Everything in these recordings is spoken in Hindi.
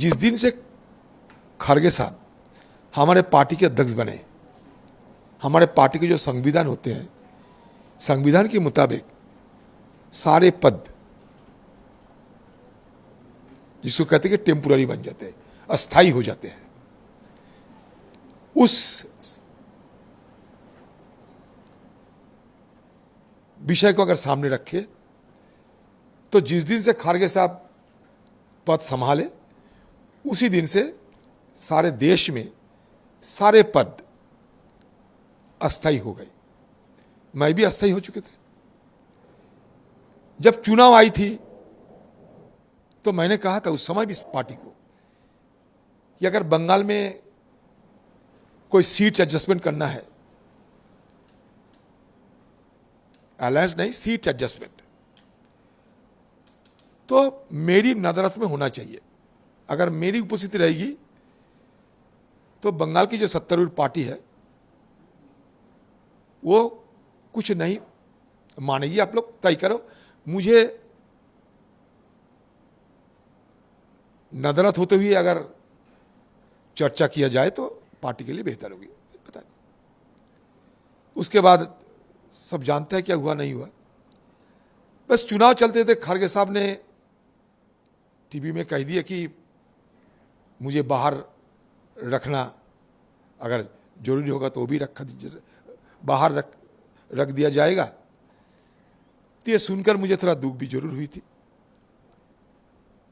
जिस दिन से खड़गे साहब हमारे पार्टी के अध्यक्ष बने, हमारे पार्टी के जो संविधान होते हैं, संविधान के मुताबिक सारे पद जिसको कहते हैं कि टेम्पोररी बन जाते हैं, अस्थाई हो जाते हैं। उस विषय को अगर सामने रखे तो जिस दिन से खारगे साहब पद संभाले उसी दिन से सारे देश में सारे पद अस्थाई हो गए। मैं भी अस्थाई हो चुके थे। जब चुनाव आई थी तो मैंने कहा था उस समय भी इस पार्टी को कि अगर बंगाल में कोई सीट एडजस्टमेंट करना है, अलायंस नहीं, सीट एडजस्टमेंट, तो मेरी नजरत में होना चाहिए। अगर मेरी उपस्थिति रहेगी तो बंगाल की जो सत्तारूढ़ पार्टी है वो कुछ नहीं मानेगी। आप लोग तय करो। मुझे नजरत होते हुए अगर चर्चा किया जाए तो पार्टी के लिए बेहतर होगी। पता नहीं उसके बाद सब जानते हैं क्या हुआ नहीं हुआ। बस चुनाव चलते थे, खड़गे साहब ने टीवी में कह दिया कि मुझे बाहर रखना, अगर जरूरी होगा तो वो भी बाहर रख दिया जाएगा। तो ये सुनकर मुझे थोड़ा दुख भी जरूर हुई थी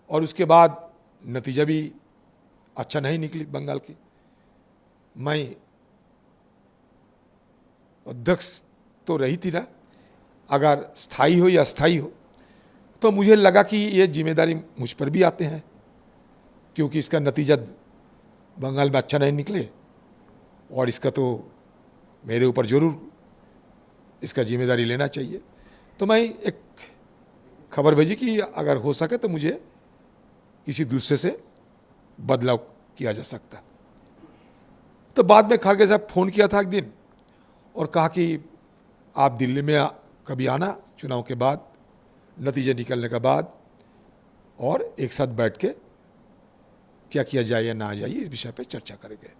और उसके बाद नतीजा भी अच्छा नहीं निकली बंगाल की। मैं अध्यक्ष तो रही थी ना, अगर स्थायी हो या अस्थायी हो, तो मुझे लगा कि ये जिम्मेदारी मुझ पर भी आते हैं, क्योंकि इसका नतीजा बंगाल में अच्छा नहीं निकले और इसका तो मेरे ऊपर जरूर इसका जिम्मेदारी लेना चाहिए। तो मैं एक खबर भेजी कि अगर हो सके तो मुझे किसी दूसरे से बदलाव किया जा सकता। तो बाद में खड़गे साहब फोन किया था एक दिन और कहा कि आप दिल्ली में कभी आना चुनाव के बाद, नतीजे निकलने के बाद, और एक साथ बैठ के क्या किया जाए या ना जाए इस विषय पे चर्चा करेंगे।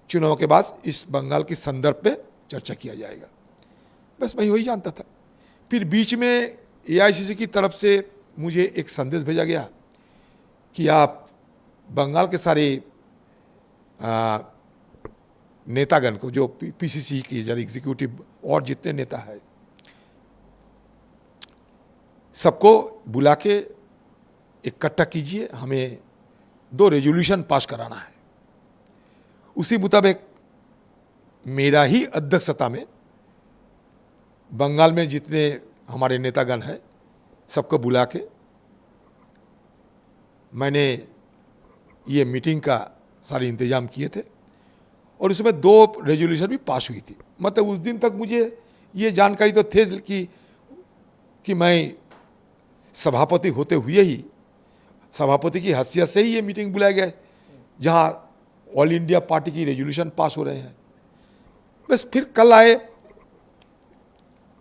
चुनाव के बाद इस बंगाल के संदर्भ पे चर्चा किया जाएगा। बस मैं वही जानता था। फिर बीच में एआईसीसी की तरफ से मुझे एक संदेश भेजा गया कि आप बंगाल के सारे नेतागण को, जो पीसीसी की यानी एग्जीक्यूटिव और जितने नेता है, सबको बुला के इकट्ठा कीजिए, हमें 2 रेजोल्यूशन पास कराना है। उसी मुताबिक मेरा ही अध्यक्षता में बंगाल में जितने हमारे नेतागण हैं सबको बुला के मैंने ये मीटिंग का सारे इंतजाम किए थे और उसमें 2 रेजोल्यूशन भी पास हुई थी। मतलब उस दिन तक मुझे ये जानकारी तो थे कि मैं सभापति होते हुए ही, सभापति की हैसियत से ही ये मीटिंग बुलाया गया जहां ऑल इंडिया पार्टी की रेजोल्यूशन पास हो रहे हैं। बस फिर कल आए,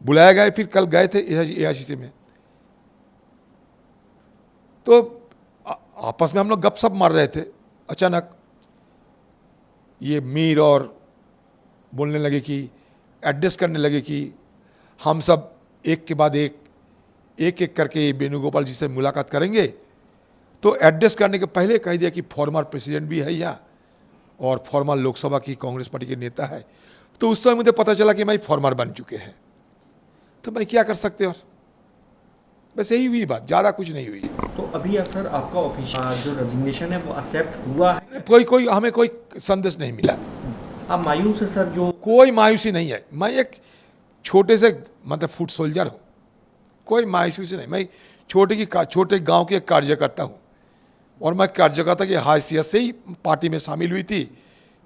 बुलाया गया, फिर कल गए थे एआईसीसी में। तो आपस में हम लोग गपशप मार रहे थे। अचानक ये मीर और बोलने लगे कि, एड्रेस करने लगे कि हम सब एक के बाद एक करके वेणुगोपाल जी से मुलाकात करेंगे। तो एड्रेस करने के पहले कह दिया कि फॉर्मर प्रेसिडेंट भी है यहाँ और फॉर्मर लोकसभा की कांग्रेस पार्टी के नेता है। तो उस समय मुझे पता चला कि मैं फॉर्मर बन चुके हैं। तो मैं क्या कर सकते और बस यही हुई बात, ज़्यादा कुछ नहीं हुई। तो अभी सर आपका ऑफिशियल जो रेजिग्नेशन है वो एक्सेप्ट हुआ है? कोई हमें कोई संदेश नहीं मिला। आप मायूस है सर? जो कोई मायूसी नहीं है। मैं एक छोटे से मतलब फुट सोल्जर हूँ, कोई मायूसी नहीं। मैं छोटे गांव के एक कार्यकर्ता हूँ और मैं कार्यकर्ता की हैसियत से ही पार्टी में शामिल हुई थी।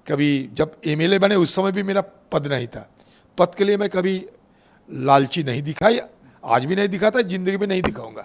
कभी जब एमएलए बने उस समय भी मेरा पद नहीं था। पद के लिए मैं कभी लालची नहीं दिखाई, आज भी नहीं दिखाता, जिंदगी में नहीं दिखाऊंगा।